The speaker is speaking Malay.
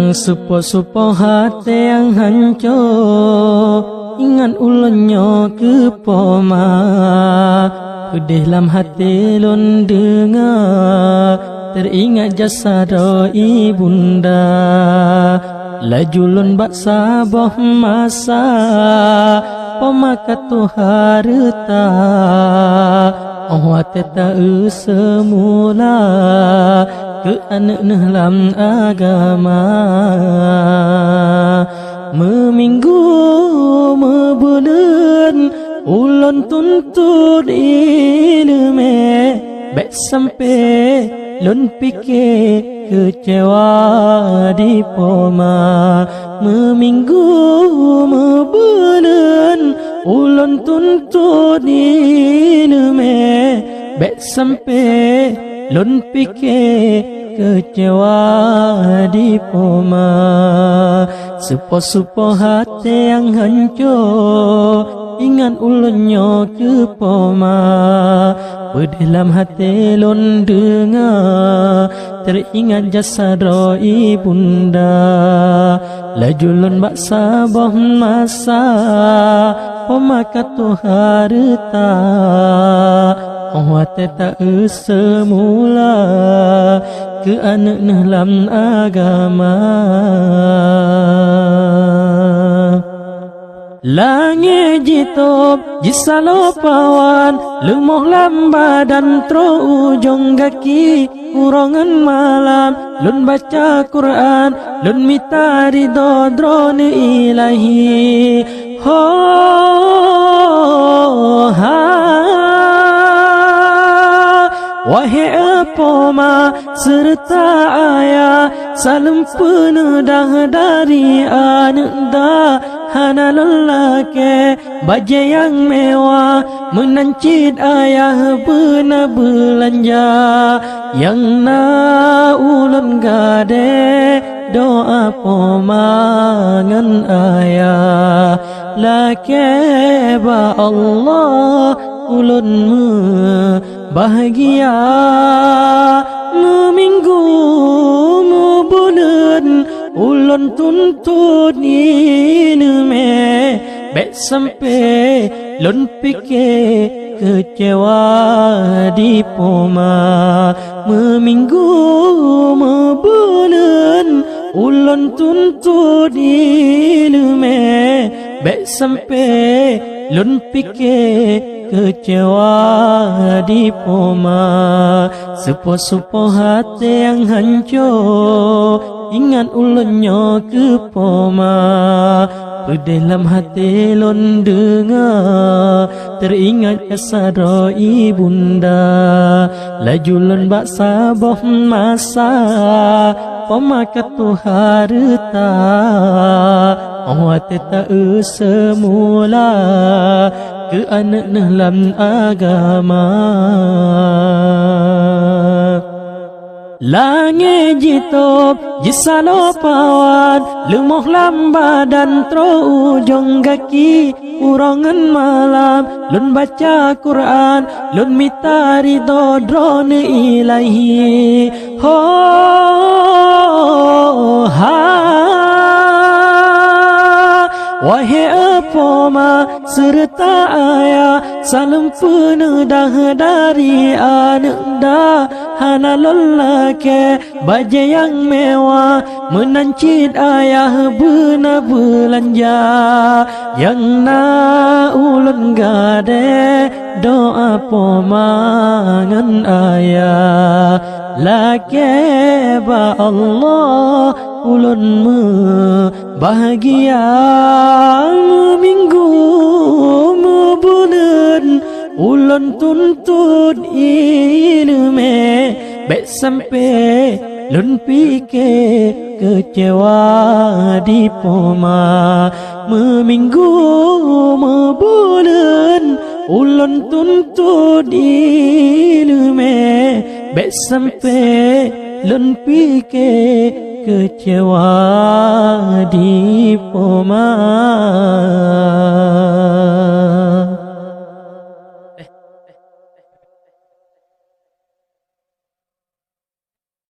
Supo-supo hati yang hancur, ingat ulunnya ke poma. Pedih dalam hati lun dengar, teringat jasad ibunda. Laju lun bak sabah masa, pemakat tu harta. Awak tak semula ke anak dalam agama. Meminggu mebulan ulun tuntut ilmu, baik sampai lun fikir kecewa di poma. Meminggu mebulan ulun tuntut ilmu, baik sampai lun fikir kecewa di poma. Supo-supo hati yang hancur, ingat ulunnya ke poma. Pedih dalam hati lun dengar, teringat jasad ibunda. Laju lun bak sabah masa, pemakat tu harta. Awak tak semula ke anak dalam agama. Langit jitop jisalo pawan, lemoh lamba dan tro ujung kaki. Kurangan malam lun baca Quran, lun mita ridho drone ilahi. Ho ha wahai apoma serta ayah, salam penuh dah dari anda. Hana lelaki baju yang mewah, menancit ayah benar belanja. Yang na ulun gade doa pomangan ayah. Laki ba Allah ulun bahagia. Meminggu mebulan ulun tuntut ilmu, baik sampai lun fikir kecewa di poma. Meminggu mebulan ulun tuntut ilmu, baik sampai lun fikir kecewa di poma. Supo-supo hati yang hancur, ingat ulunnya ke poma. Pedih dalam hati lun dengar, teringat jasad ibunda. Laju lun bak sabah masa, pemakat tu harta. Awak tak semula ke anak dalam agama. Langit jitop jisalo pawan, lemoh lamba dan tro ujung kaki. Kurangan malam lun baca Quran, lun mita ridho drone ilahi. Ho ha wahai apoma serta ayah, salam penuh dah dari anda. Hana lelaki baju yang mewah, menancit ayah benar belanja. Yang na ulun gade doa pomangan ayah. Laki ba Allah ulun bahagia. Meminggu mebulan ulun tuntut ilmu, baik sampai lun fikir kecewa di poma. Meminggu mebulan ulun tuntut ilmu, baik sampai lun fikir kecewa di poma.